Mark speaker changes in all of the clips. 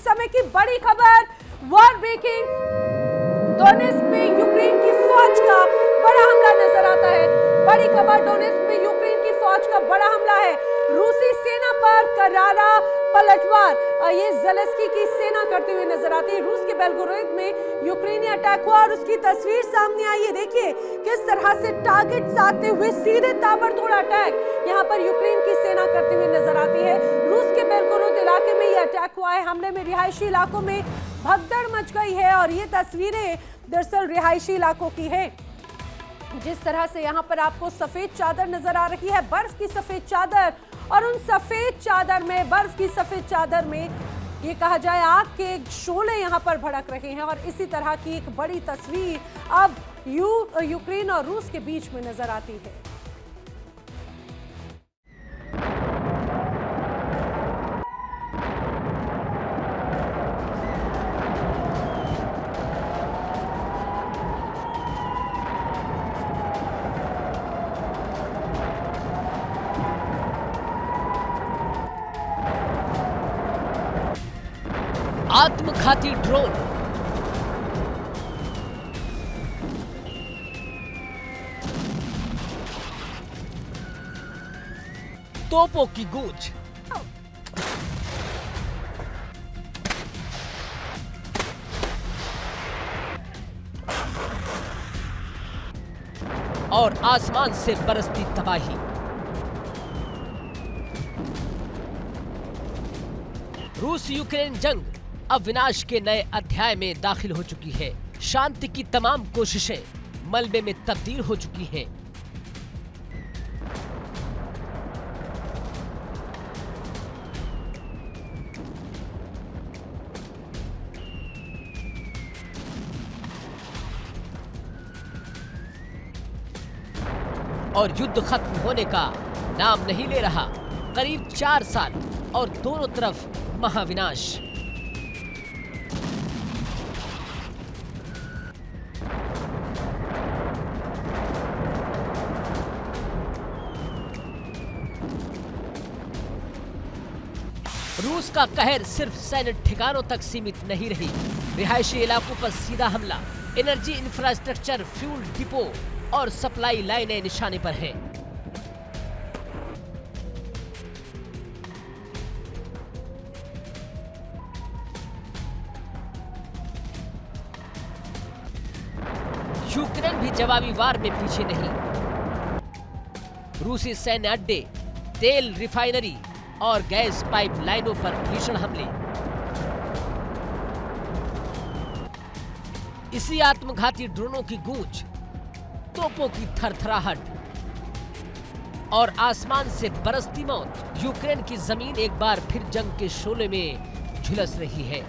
Speaker 1: समय की बड़ी खबर, वॉर ब्रेकिंग, डोनेट्स्क में यूक्रेन की फौज का बड़ा हमला नजर आता है। बड़ी खबर, डोनेट्स्क में यूक्रेन की फौज का बड़ा हमला है। रूसी सेना पर करारा पलटवार, ये ज़ेलेंस्की की सेना करते हुए नजर आती है। रूस के बेलगोरोद में यूक्रेनी अटैक हुआ और उसकी तस्वीर सामने आई है। देखिए किस तरह से टारगेट साधते हुए सीधे ताबड़तोड़ अटैक यहाँ पर यूक्रेन की सेना करते हुए नजर आती है। रूस के बेलगोरोद इलाके में यह अटैक हुआ है। हमले में रिहायशी इलाकों में भगदड़ मच गई है और ये तस्वीरें दरअसल रिहायशी इलाकों की है। जिस तरह से यहाँ पर आपको सफेद चादर नजर आ रही है, बर्फ की सफेद चादर, और उन सफेद चादर में, बर्फ की सफेद चादर में ये कहा जाए आग के शोले यहाँ पर भड़क रहे हैं। और इसी तरह की एक बड़ी तस्वीर अब यूक्रेन और रूस के बीच में नजर आती है।
Speaker 2: आत्मघाती ड्रोन, तोपों की गूंज, और आसमान से बरसती तबाही। रूस यूक्रेन जंग अब विनाश के नए अध्याय में दाखिल हो चुकी है। शांति की तमाम कोशिशें मलबे में तब्दील हो चुकी हैं। और युद्ध खत्म होने का नाम नहीं ले रहा। करीब 4 साल और दोनों तरफ महाविनाश। रूस का कहर सिर्फ सैन्य ठिकानों तक सीमित नहीं रही। रिहायशी इलाकों पर सीधा हमला, एनर्जी इंफ्रास्ट्रक्चर, फ्यूल डिपो और सप्लाई लाइनें निशाने पर हैं। यूक्रेन भी जवाबी वार में पीछे नहीं। रूसी सैन्य अड्डे, तेल रिफाइनरी और गैस पाइपलाइनों पर भीषण हमले। इसी आत्मघाती ड्रोनों की गूंज, तोपों की थरथराहट और आसमान से बरसती मौत। यूक्रेन की जमीन एक बार फिर जंग के शोले में झुलस रही है।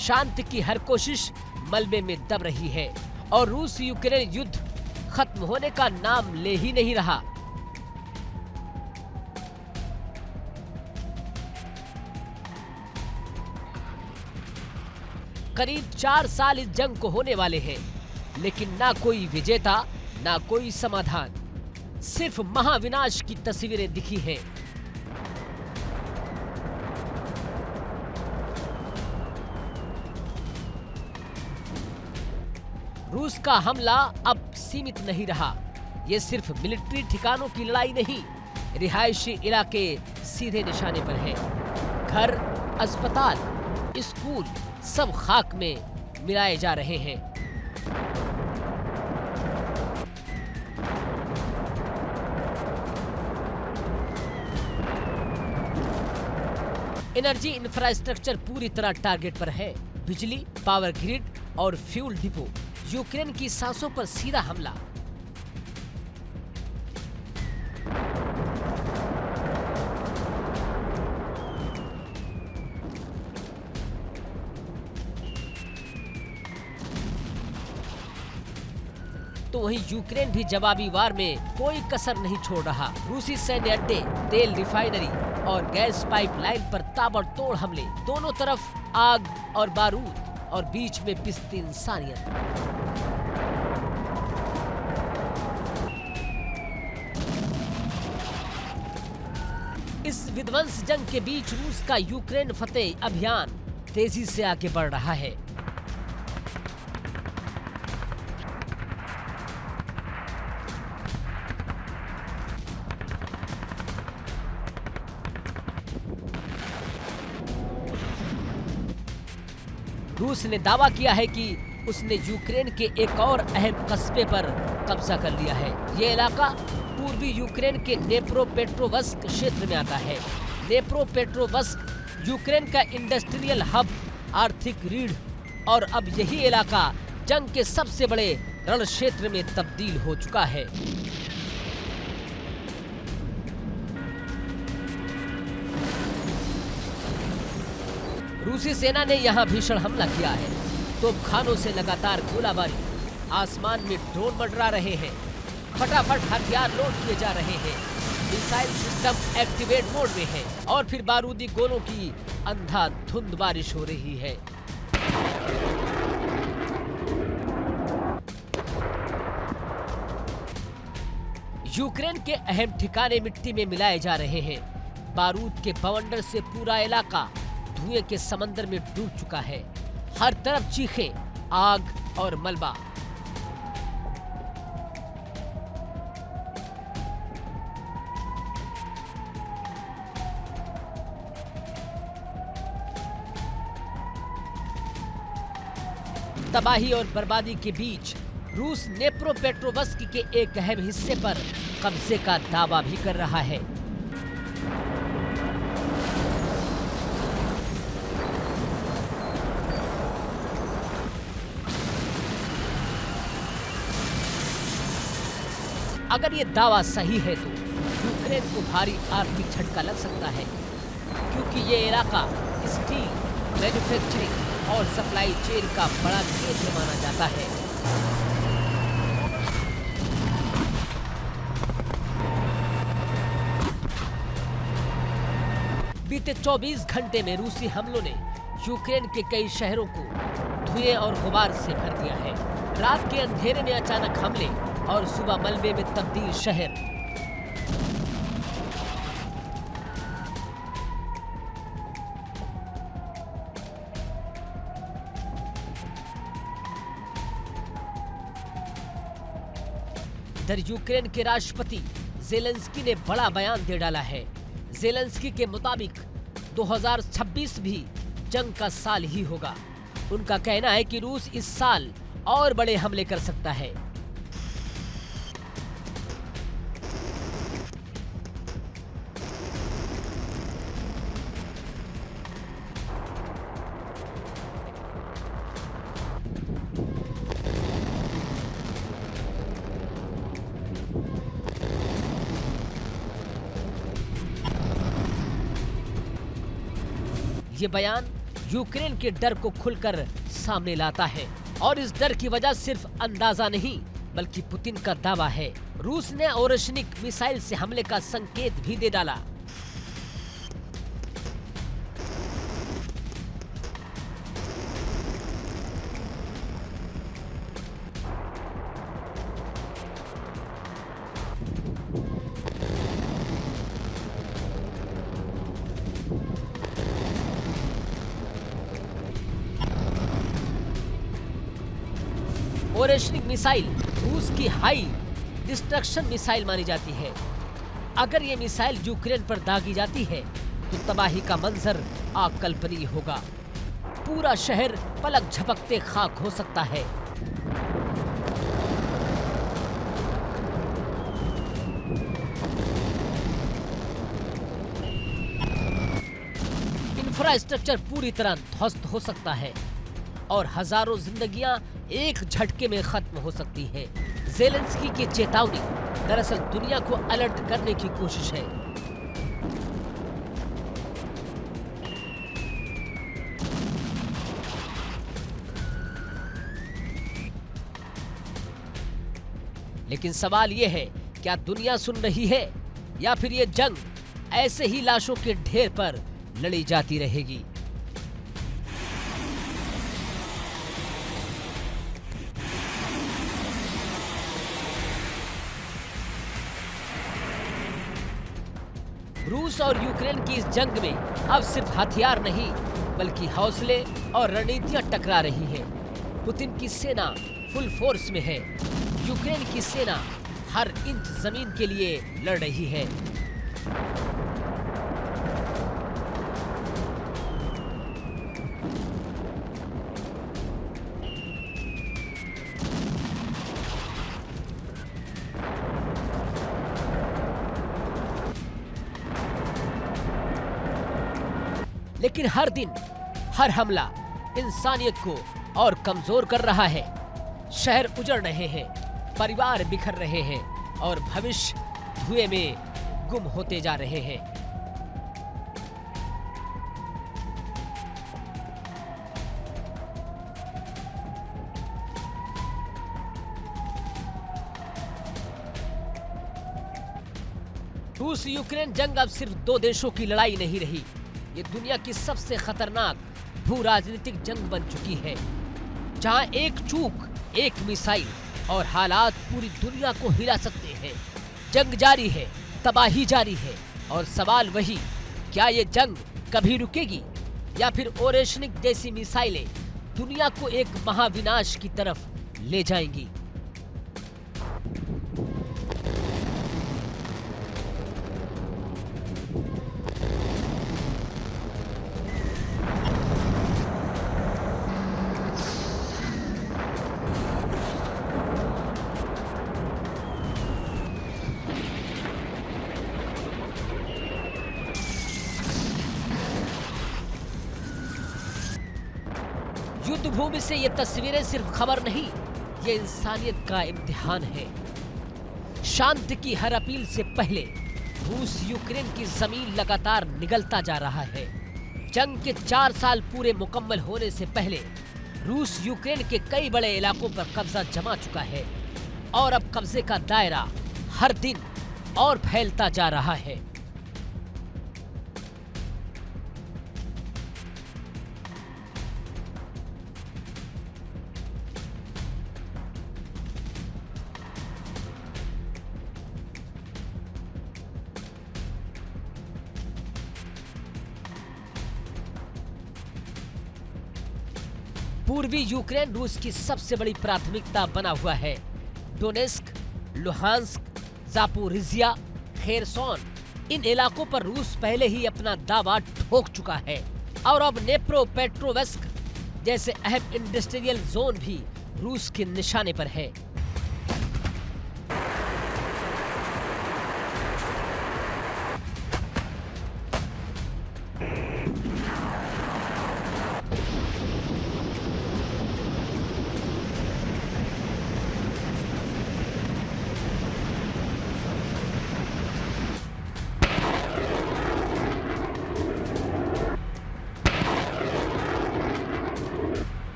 Speaker 2: शांति की हर कोशिश मलबे में दब रही है और रूस यूक्रेन युद्ध खत्म होने का नाम ले ही नहीं रहा। करीब 4 साल इस जंग को होने वाले हैं, लेकिन ना कोई विजेता, ना कोई समाधान, सिर्फ महाविनाश की तस्वीरें दिखी हैं। रूस का हमला अब सीमित नहीं रहा। ये सिर्फ मिलिट्री ठिकानों की लड़ाई नहीं, रिहायशी इलाके सीधे निशाने पर हैं। घर, अस्पताल, स्कूल सब खाक में मिलाए जा रहे हैं। एनर्जी इंफ्रास्ट्रक्चर पूरी तरह टारगेट पर है। बिजली, पावर ग्रिड और फ्यूल डिपो। यूक्रेन की सांसों पर सीधा हमला। तो वहीं यूक्रेन भी जवाबी वार में कोई कसर नहीं छोड़ रहा। रूसी सैन्य अड्डे, तेल रिफाइनरी और गैस पाइपलाइन पर ताबड़तोड़ हमले। दोनों तरफ आग और बारूद और बीच में पिसती इंसानियत। इस विध्वंस जंग के बीच रूस का यूक्रेन फतेह अभियान तेजी से आगे बढ़ रहा है। रूस ने दावा किया है कि उसने यूक्रेन के एक और अहम कस्बे पर कब्जा कर लिया है। ये इलाका पूर्वी यूक्रेन के नेप्रोपेट्रोवस्क क्षेत्र में आता है। नेप्रोपेट्रोवस्क यूक्रेन का इंडस्ट्रियल हब, आर्थिक रीढ़ और अब यही इलाका जंग के सबसे बड़े रण क्षेत्र में तब्दील हो चुका है। रूसी सेना ने यहां भीषण हमला किया है। तोपखानों से लगातार गोलाबारी, आसमान में ड्रोन मंडरा रहे हैं, फटाफट हथियार लोड किए जा रहे हैं, मिसाइल सिस्टम एक्टिवेट मोड में है और फिर बारूदी गोलों की अंधाधुंध बारिश हो रही है। यूक्रेन के अहम ठिकाने मिट्टी में मिलाए जा रहे हैं। बारूद के बवंडर से पूरा इलाका धुएं के समंदर में डूब चुका है। हर तरफ चीखें, आग और मलबा। तबाही और बर्बादी के बीच रूस नेप्रोपेट्रोवस्क के एक अहम हिस्से पर कब्जे का दावा भी कर रहा है। अगर ये दावा सही है तो यूक्रेन को भारी आर्थिक झटका लग सकता है, क्योंकि ये इलाका स्टील, मैन्युफैक्चरिंग और सप्लाई चेन का बड़ा केंद्र माना जाता है। बीते 24 घंटे में रूसी हमलों ने यूक्रेन के कई शहरों को धुएं और गुबार से भर दिया है। रात के अंधेरे में अचानक हमले और सुबह मलबे में तब्दील शहर। इधर यूक्रेन के राष्ट्रपति जेलेंस्की ने बड़ा बयान दे डाला है। जेलेंस्की के मुताबिक 2026 भी जंग का साल ही होगा। उनका कहना है कि रूस इस साल और बड़े हमले कर सकता है। ये बयान यूक्रेन के डर को खुलकर सामने लाता है और इस डर की वजह सिर्फ अंदाजा नहीं बल्कि पुतिन का दावा है। रूस ने ओरेशनिक मिसाइल से हमले का संकेत भी दे डाला। ओरेशनिक मिसाइल रूस की हाई डिस्ट्रक्शन मिसाइल मानी जाती है। अगर ये मिसाइल यूक्रेन पर दागी जाती है तो तबाही का मंजर अकल्पनीय होगा। पूरा शहर पलक झपकते खाक हो सकता है। इंफ्रास्ट्रक्चर पूरी तरह ध्वस्त हो सकता है और हजारों जिंदगियां एक झटके में खत्म हो सकती है। जेलेंस्की की चेतावनी दरअसल दुनिया को अलर्ट करने की कोशिश है। लेकिन सवाल यह है, क्या दुनिया सुन रही है या फिर ये जंग ऐसे ही लाशों के ढेर पर लड़ी जाती रहेगी? रूस और यूक्रेन की इस जंग में अब सिर्फ हथियार नहीं बल्कि हौसले और रणनीतियां टकरा रही हैं। पुतिन की सेना फुल फोर्स में है, यूक्रेन की सेना हर इंच जमीन के लिए लड़ रही है। लेकिन हर दिन हर हमला इंसानियत को और कमजोर कर रहा है। शहर उजड़ रहे हैं, परिवार बिखर रहे हैं और भविष्य धुएं में गुम होते जा रहे हैं। रूस यूक्रेन जंग अब सिर्फ दो देशों की लड़ाई नहीं रही, ये दुनिया की सबसे खतरनाक भू राजनीतिक जंग बन चुकी है, जहां एक चूक, एक मिसाइल और हालात पूरी दुनिया को हिला सकते हैं। जंग जारी है, तबाही जारी है और सवाल वही, क्या ये जंग कभी रुकेगी या फिर ओरेशनिक जैसी मिसाइलें दुनिया को एक महाविनाश की तरफ ले जाएंगी। युद्ध भूमि से ये तस्वीरें सिर्फ खबर नहीं, ये इंसानियत का इम्तिहान है। शांति की हर अपील से पहले रूस यूक्रेन की जमीन लगातार निगलता जा रहा है। जंग के 4 साल पूरे मुकम्मल होने से पहले रूस यूक्रेन के कई बड़े इलाकों पर कब्जा जमा चुका है और अब कब्जे का दायरा हर दिन और फैलता जा रहा है। पूर्वी यूक्रेन रूस की सबसे बड़ी प्राथमिकता बना हुआ है। डोनेस्क, लुहांस्क, जापोरिजिया, खेरसोन, इन इलाकों पर रूस पहले ही अपना दावा ठोक चुका है और अब नेप्रोपेट्रोवेस्क जैसे अहम इंडस्ट्रियल जोन भी रूस के निशाने पर है।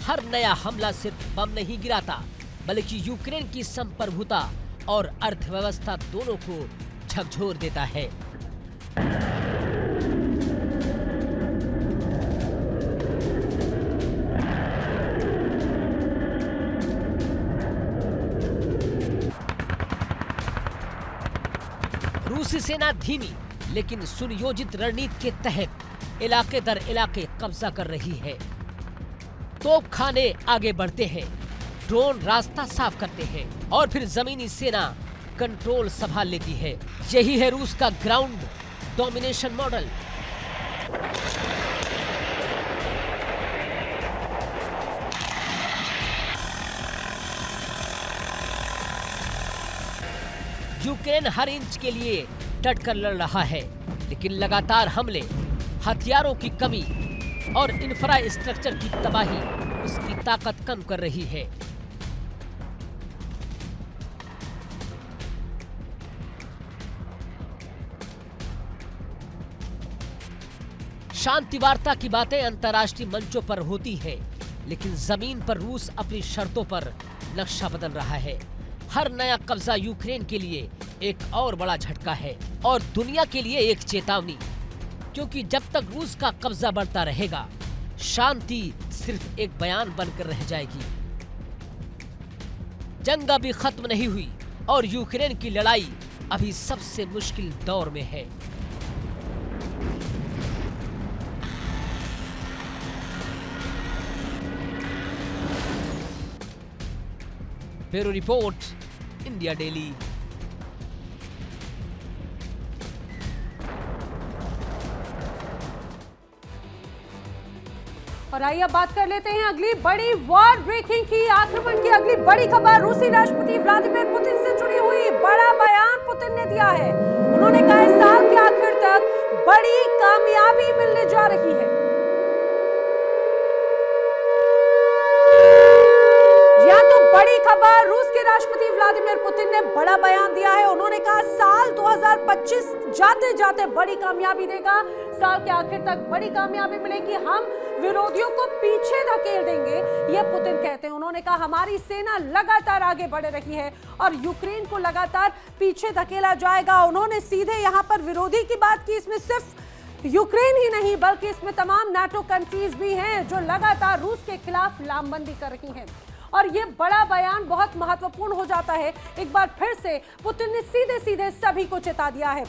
Speaker 2: हर नया हमला सिर्फ बम नहीं गिराता, बल्कि यूक्रेन की संप्रभुता और अर्थव्यवस्था दोनों को झकझोर देता है। रूसी सेना धीमी लेकिन सुनियोजित रणनीति के तहत इलाके दर इलाके कब्जा कर रही है। तोपखाने आगे बढ़ते हैं, ड्रोन रास्ता साफ करते हैं और फिर जमीनी सेना कंट्रोल संभाल लेती है। यही है रूस का ग्राउंड डोमिनेशन मॉडल। यूक्रेन हर इंच के लिए डट कर लड़ रहा है, लेकिन लगातार हमले, हथियारों की कमी और इंफ्रास्ट्रक्चर की तबाही उसकी ताकत कम कर रही है। शांति वार्ता की बातें अंतर्राष्ट्रीय मंचों पर होती है, लेकिन जमीन पर रूस अपनी शर्तों पर नक्शा बदल रहा है। हर नया कब्जा यूक्रेन के लिए एक और बड़ा झटका है और दुनिया के लिए एक चेतावनी, क्योंकि जब तक रूस का कब्जा बढ़ता रहेगा, शांति सिर्फ एक बयान बनकर रह जाएगी। जंग अभी खत्म नहीं हुई और यूक्रेन की लड़ाई अभी सबसे मुश्किल दौर में है। Bureau report, India daily.
Speaker 1: और आइए अब बात कर लेते हैं अगली बड़ी वॉर ब्रेकिंग की, आक्रमण की अगली बड़ी खबर। रूसी राष्ट्रपति व्लादिमीर पुतिन से जुड़ी हुई बड़ा बयान पुतिन ने दिया है। उन्होंने कहा इस साल के आखिर तक बड़ी कामयाबी मिलने जा रही है। जी हां, तो बड़ी खबर, रूस के राष्ट्रपति व्लादिमीर पुतिन ने बड़ा बयान दिया है। उन्होंने कहा साल 2025 जाते जाते बड़ी कामयाबी देगा, साल के आखिर तक बड़ी कामयाबी मिलेगी, हम विरोधियों को पीछे धकेल देंगे, ये पुतिन कहते हैं। उन्होंने कहा हमारी सेना लगातार आगे बढ़ रही है और यूक्रेन को लगातार पीछे धकेला जाएगा। उन्होंने सीधे यहां पर विरोधी की बात की। इसमें सिर्फ यूक्रेन ही नहीं बल्कि इसमें तमाम नाटो कंट्रीज भी हैं जो लगातार रूस के खिलाफ लामबंदी कर रही हैं। और ये बड़ा बयान बहुत महत्वपूर्ण हो जाता है। एक बार फिर से पुतिन ने सीधे सीधे सभी को चेता दिया है।